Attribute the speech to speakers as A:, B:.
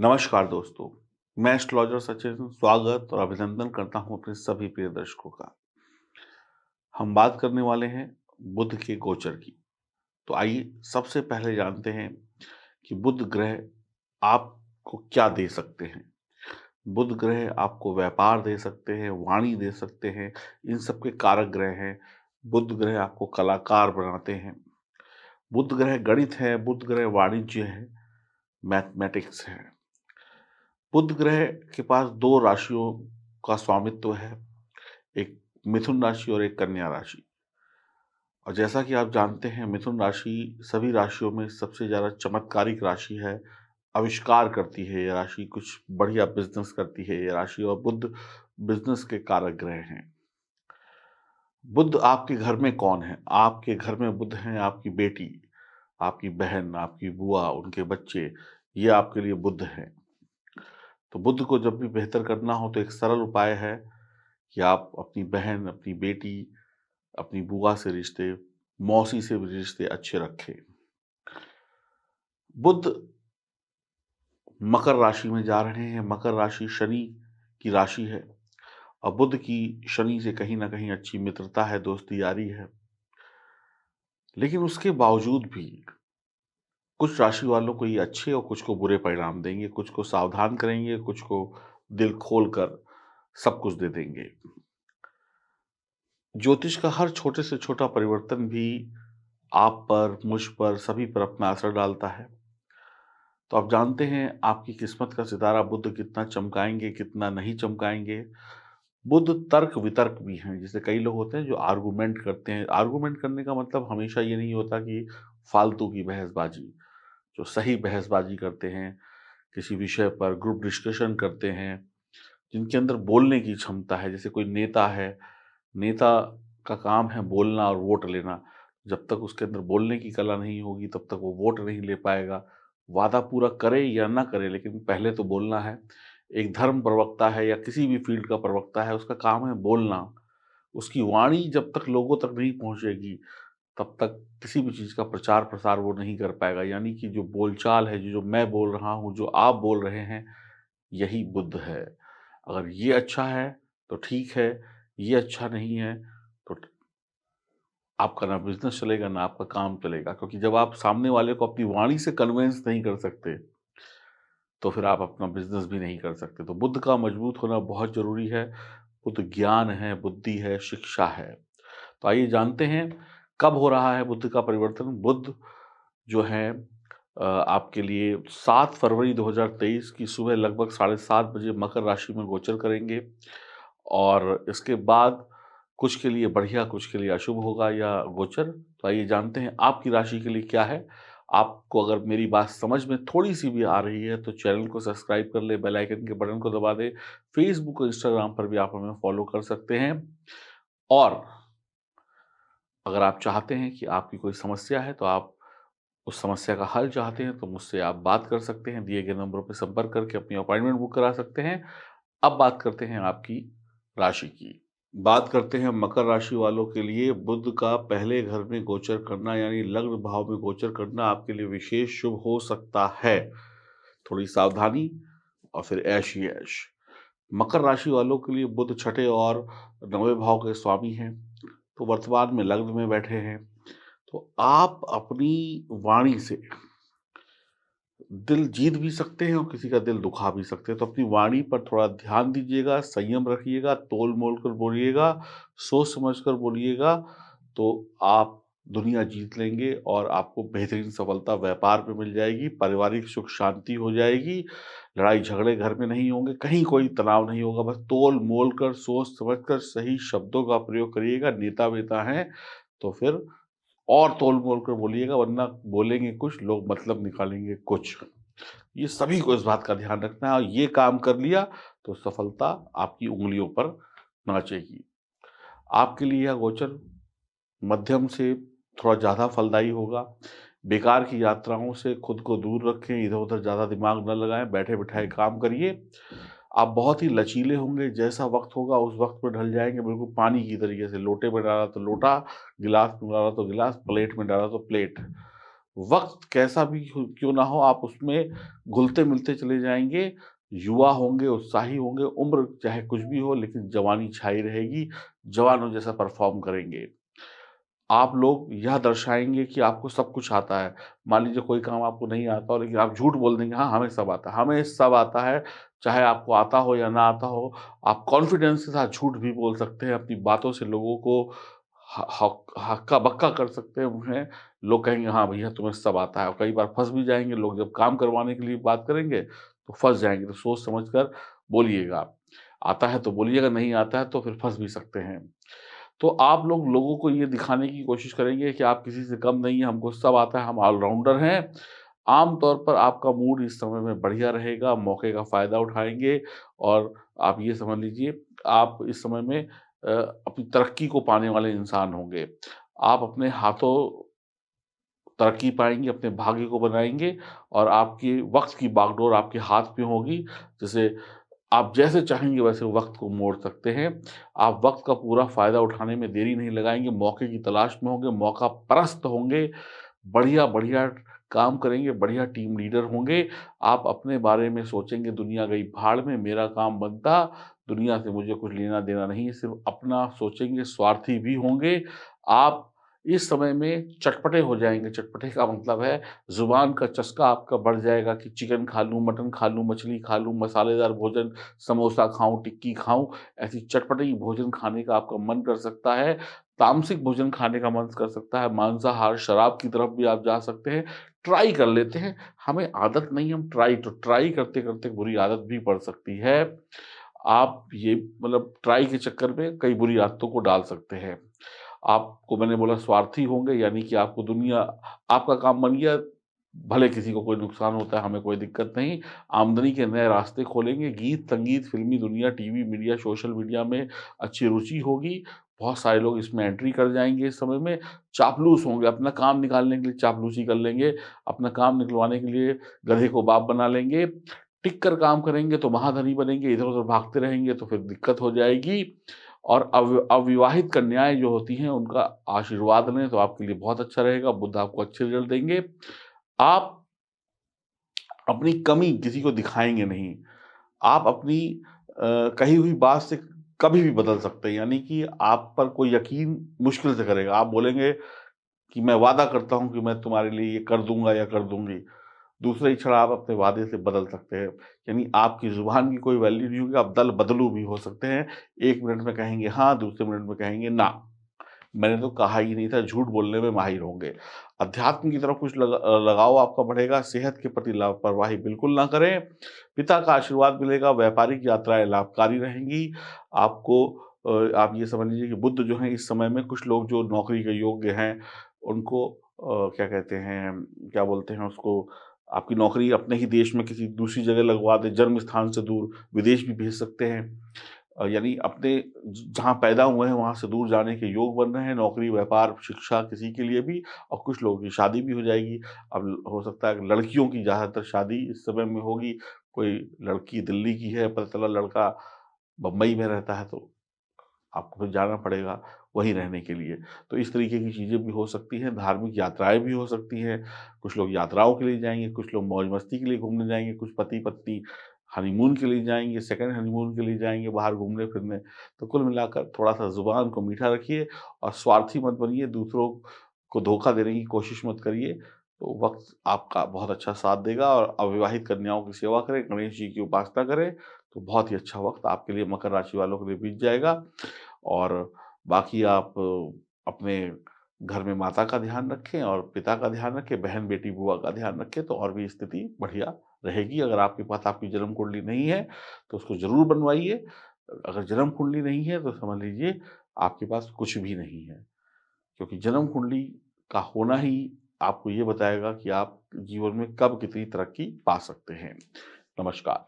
A: नमस्कार दोस्तों, मैं एस्ट्रोलॉजर सचिन स्वागत और अभिनंदन करता हूं अपने सभी प्रिय दर्शकों का। हम बात करने वाले हैं बुध के गोचर की। तो आइए सबसे पहले जानते हैं कि बुध ग्रह आपको क्या दे सकते हैं। बुध ग्रह आपको व्यापार दे सकते हैं, वाणी दे सकते हैं, इन सब के कारक ग्रह हैं। बुध ग्रह आपको कलाकार बनाते हैं। बुध ग्रह गणित है, बुध ग्रह वाणिज्य है, मैथमेटिक्स है। बुध ग्रह के पास दो राशियों का स्वामित्व है, एक मिथुन राशि और एक कन्या राशि। और जैसा कि आप जानते हैं, मिथुन राशि सभी राशियों में सबसे ज़्यादा चमत्कारिक राशि है। आविष्कार करती है ये राशि, कुछ बढ़िया बिजनेस करती है ये राशि, और बुध बिजनेस के कारक ग्रह हैं। बुध आपके घर में कौन है? आपके घर में बुध हैं आपकी बेटी, आपकी बहन, आपकी बुआ, उनके बच्चे, ये आपके लिए बुध हैं। तो बुध को जब भी बेहतर करना हो तो एक सरल उपाय है कि आप अपनी बहन, अपनी बेटी, अपनी बुआ से रिश्ते, मौसी से भी रिश्ते अच्छे रखें। बुध मकर राशि में जा रहे हैं। मकर राशि शनि की राशि है और बुध की शनि से कहीं न कहीं अच्छी मित्रता है, दोस्ती यारी है। लेकिन उसके बावजूद भी कुछ राशि वालों को ये अच्छे और कुछ को बुरे परिणाम देंगे, कुछ को सावधान करेंगे, कुछ को दिल खोल कर सब कुछ दे देंगे। ज्योतिष का हर छोटे से छोटा परिवर्तन भी आप पर, मुझ पर, सभी पर अपना असर डालता है। तो आप जानते हैं आपकी किस्मत का सितारा बुध कितना चमकाएँगे, कितना नहीं चमकाएँगे। बुध तर्क-वितर्क भी हैं। जैसे कई लोग होते हैं जो आर्गुमेंट करते हैं। आर्गुमेंट करने का मतलब हमेशा ये नहीं होता कि फालतू की बहसबाजी। जो सही बहसबाजी करते हैं, किसी विषय पर ग्रुप डिस्कशन करते हैं, जिनके अंदर बोलने की क्षमता है। जैसे कोई नेता है, नेता का काम है बोलना और वोट लेना। जब तक उसके अंदर बोलने की कला नहीं होगी, तब तक वो वोट नहीं ले पाएगा। वादा पूरा करे या ना करे, लेकिन पहले तो बोलना है। एक धर्म प्रवक्ता है या किसी भी फ़ील्ड का प्रवक्ता है, उसका काम है बोलना। उसकी वाणी जब तक लोगों तक नहीं पहुँचेगी, तब तक किसी भी चीज़ का प्रचार-प्रसार वो नहीं कर पाएगा। यानी कि जो बोलचाल है, जो जो मैं बोल रहा हूँ, जो आप बोल रहे हैं, यही बुध है। अगर ये अच्छा है, तो ठीक है, ये अच्छा नहीं है, तो आपका ना बिज़नेस चलेगा, ना आपका काम चलेगा। क्योंकि जब आप सामने वाले को अपनी वाणी से कन्विंस नहीं कर सकते, तो फिर आप अपना बिज़नेस भी नहीं कर सकते। तो बुद्ध का मजबूत होना बहुत ज़रूरी है। बुद्ध ज्ञान है, बुद्धि है, शिक्षा है। तो आइए जानते हैं कब हो रहा है बुद्ध का परिवर्तन। बुद्ध जो है आपके लिए 7 फरवरी 2023 की सुबह लगभग 7:30 बजे मकर राशि में गोचर करेंगे और इसके बाद कुछ के लिए बढ़िया, कुछ के लिए अशुभ होगा या गोचर। तो आइए जानते हैं आपकी राशि के लिए क्या है। आपको अगर मेरी बात समझ में थोड़ी-सी भी आ रही है तो चैनल को सब्सक्राइब कर लें, बेल आइकन के बटन को दबा दें। फ़ेसबुक और इंस्टाग्राम पर भी आप हमें फ़ॉलो कर सकते हैं। और अगर आप चाहते हैं कि आपकी कोई समस्या है तो आप उस समस्या का हल चाहते हैं तो मुझसे आप बात कर सकते हैं। दिए गए नंबरों पे संपर्क करके अपनी अपॉइंटमेंट बुक करा सकते हैं। अब बात करते हैं आपकी राशि की। बात करते हैं मकर राशि वालों के लिए। बुध का पहले घर में गोचर करना यानी लग्न भाव में गोचर करना आपके लिए विशेष शुभ हो सकता है। थोड़ी सावधानी और फिर ऐश ही ऐश। मकर राशि वालों के लिए बुध छठे और 9वें भाव के स्वामी हैं, तो वर्तमान में लग्न में बैठे हैं। तो आप अपनी वाणी से दिल जीत भी सकते हैं और किसी का दिल दुखा भी सकते हैं। तो अपनी वाणी पर थोड़ा ध्यान दीजिएगा, संयम रखिएगा, तोल-मोल कर बोलिएगा, सोच-समझ कर बोलिएगा, तो आप दुनिया जीत लेंगे और आपको बेहतरीन सफलता व्यापार में मिल जाएगी, पारिवारिक सुख शांति हो जाएगी, लड़ाई-झगड़े घर में नहीं होंगे, कहीं कोई तनाव नहीं होगा। बस तोल-मोल कर, सोच-समझ कर सही शब्दों का प्रयोग करिएगा। नेता-वेता हैं, तो फिर और तोल-मोल कर बोलिएगा, वरना बोलेंगे कुछ, लोग मतलब निकालेंगे कुछ। ये सभी को इस बात का ध्यान रखना है और ये काम कर लिया तो सफलता आपकी उँगलियों पर नाचेगी। आपके लिए यह गोचर मध्यम से थोड़ा ज़्यादा फलदायी होगा। बेकार की यात्राओं से खुद को दूर रखें, इधर-उधर ज़्यादा दिमाग न लगाएँ, बैठे-बिठाए काम करिए। आप बहुत ही लचीले होंगे, जैसा वक़्त होगा उस वक़्त पे ढल जाएँगे, बिल्कुल पानी की तरीके से। लोटे में डाला तो लोटा, गिलास में डाला तो गिलास, प्लेट में डाला तो प्लेट। वक़्त कैसा भी क्यों ना हो, आप उसमें घुलते-मिलते चले जाएँगे। युवा होंगे, उत्साही होंगे, उम्र चाहे कुछ भी हो लेकिन जवानी छाई रहेगी, जवानों जैसा परफ़ॉर्म करेंगे। आप लोग यह दर्शाएँगे कि आपको सब कुछ आता है। मान लीजिए कोई काम आपको नहीं आता हो लेकिन आप झूठ बोल देंगे, हाँ, हमें सब आता है। हमें सब आता है, चाहे आपको आता हो या ना आता हो। आप कॉन्फिडेंस के साथ झूठ भी बोल सकते हैं, अपनी बातों से लोगों को ह हक हक्का-बक्का कर सकते हैं उन्हें। लोग कहेंगे, हाँ, भैया तुम्हें सब आता है और कई बार फँस भी जाएँगे। लोग जब काम करवाने के लिए बात करेंगे, तो फँस जाएँगे। तो सोच समझ कर बोलिएगा। आता है तो बोलिएगा, नहीं आता है तो फिर फँस भी सकते हैं। तो आप लोग लोगों को ये दिखाने की कोशिश करेंगे कि आप किसी से कम नहीं हैं, हमको सब आता है, हम ऑलराउंडर हैं। आम तौर पर आपका मूड इस समय में बढ़िया रहेगा, मौके का फ़ायदा उठाएँगे और आप ये समझ लीजिए आप इस समय में अपनी तरक्की को पाने वाले इंसान होंगे। आप अपने हाथों तरक्की पाएँगे, अपने भाग्य को बनाएँगे और आपके वक़्त की बागडोर आपके हाथ में होगी। जैसे आप जैसे चाहेंगे वैसे वक़्त को मोड़ सकते हैं। आप वक़्त का पूरा फ़ायदा उठाने में देरी नहीं लगाएँगे, मौके की तलाश में होंगे, मौका परस्त होंगे, बढ़िया-बढ़िया काम करेंगे, बढ़िया टीम लीडर होंगे। आप अपने बारे में सोचेंगे दुनिया गई भाड़ में, मेरा काम बनता, दुनिया से मुझे कुछ लेना-देना नहीं है, सिर्फ़ अपना सोचेंगे, स्वार्थी भी होंगे। आप इस समय में चटपटे हो जाएँगे, चटपटे का मतलब है ज़ुबान का चस्का आपका बढ़ जाएगा कि चिकन खा लूँ, मटन खा लूँ, मछली खा लूँ, मसालेदार भोजन, समोसा खाऊँ, टिक्की खाऊँ, ऐसी चटपटी भोजन खाने का आपका मन कर सकता है। तामसिक भोजन खाने का मन कर सकता है, मांसाहार, शराब की तरफ भी आप जा सकते हैं। ट्राई कर लेते हैं, हमें आदत नहीं, हम ट्राई करते-करते बुरी आदत भी पड़ सकती है। आप ये मतलब ट्राई के चक्कर में कई बुरी आदतों को डाल सकते हैं। आपको मैंने बोला स्वार्थी होंगे यानी कि आपको दुनिया आपका काम बन गया, भले किसी को कोई नुकसान होता है, हमें कोई दिक्कत नहीं। आमदनी के नए रास्ते खोलेंगे, गीत, संगीत, फ़िल्मी दुनिया, टीवी, मीडिया, सोशल मीडिया में अच्छी रुचि होगी। बहुत सारे लोग इसमें एंट्री कर जाएँगे इस समय में। चापलूस होंगे, अपना काम निकालने के लिए चापलूसी कर लेंगे, अपना काम निकलवाने के लिए गधे को बाप बना लेंगे। टिक कर काम करेंगे तो महाधनी बनेंगे, इधर-उधर भागते रहेंगे तो फिर दिक्कत हो जाएगी। और अविवाहित कन्याएँ जो होती हैं, उनका आशीर्वाद लें तो आपके लिए बहुत अच्छा रहेगा, बुध आपको अच्छे रिज़ल्ट देंगे। आप अपनी कमी किसी को दिखाएँगे नहीं। आप अपनी कही हुई बात से कभी भी बदल सकते हैं, यानी कि आप पर कोई यकीन मुश्किल से करेगा। आप बोलेंगे कि मैं वादा करता हूँ कि मैं तुम्हारे लिए ये कर दूँगा या कर दूँगी। दूसरे ही क्षण आप अपने वादे से बदल सकते हैं। यानी आपकी ज़ुबान की कोई वैल्यू नहीं होगी, आप दल-बदलू भी हो सकते हैं। 1 मिनट में कहेंगे हाँ, दूसरे मिनट में कहेंगे ना। मैंने तो कहा ही नहीं था, झूठ बोलने में माहिर होंगे। अध्यात्म की तरफ कुछ लगाव आपका बढ़ेगा, सेहत के प्रति लापरवाही बिल्कुल ना करें। पिता का आशीर्वाद मिलेगा, व्यापारिक यात्राएँ लाभकारी रहेंगी। आपको आप ये समझ लीजिए कि बुध जो हैं इस समय में कुछ लोग जो नौकरी के योग्य हैं, उनको क्या कहते हैं, क्या बोलते हैं उसको, आपकी नौकरी अपने ही देश में किसी दूसरी जगह लगवा दें, जन्म स्थान से दूर विदेश भी भेज सकते हैं। यानी अपने जहाँ पैदा हुए हैं वहाँ से दूर जाने के योग बन रहे हैं, नौकरी, व्यापार, शिक्षा किसी के लिए भी और कुछ लोगों की शादी भी हो जाएगी। अब हो सकता है कि लड़कियों की ज़्यादातर शादी इस समय में होगी, कोई लड़की दिल्ली की है, पता चला लड़का बम्बई में रहता है तो आपको फिर जाना पड़ेगा वहीं रहने के लिए। तो इस तरीके की चीज़ें भी हो सकती हैं, धार्मिक यात्राएँ भी हो सकती हैं। कुछ लोग यात्राओं के लिए जाएँगे, कुछ लोग मौज-मस्ती के लिए घूमने जाएँगे, कुछ पति-पत्नी हनीमून के लिए जाएँगे, सेकंड हनीमून के लिए जाएँगे बाहर घूमने-फिरने। तो कुल मिलाकर थोड़ा-सा ज़ुबान को मीठा रखिए और स्वार्थी मत बनिए, दूसरों को धोखा देने की कोशिश मत करिए। तो वक़्त आपका बहुत अच्छा साथ देगा और अविवाहित कन्याओं की सेवा करें, गणेश जी की उपासना करें, तो बहुत ही अच्छा वक़्त आपके लिए मकर राशि वालों के लिए बीत जाएगा। और बाकी आप अपने घर में माता का ध्यान रखें और पिता का ध्यान रखें, बहन-बेटी, बुआ का ध्यान रखें, तो और भी स्थिति बढ़िया रहेगी। अगर आपके पास आपकी जन्म कुंडली नहीं है, तो उसको ज़रूर बनवाइए। अगर जन्म कुंडली नहीं है, तो समझ लीजिए आपके पास कुछ भी नहीं है। क्योंकि जन्म कुंडली का होना ही आपको ये बताएगा कि आप जीवन में कब कितनी तरक्की पा सकते हैं। नमस्कार।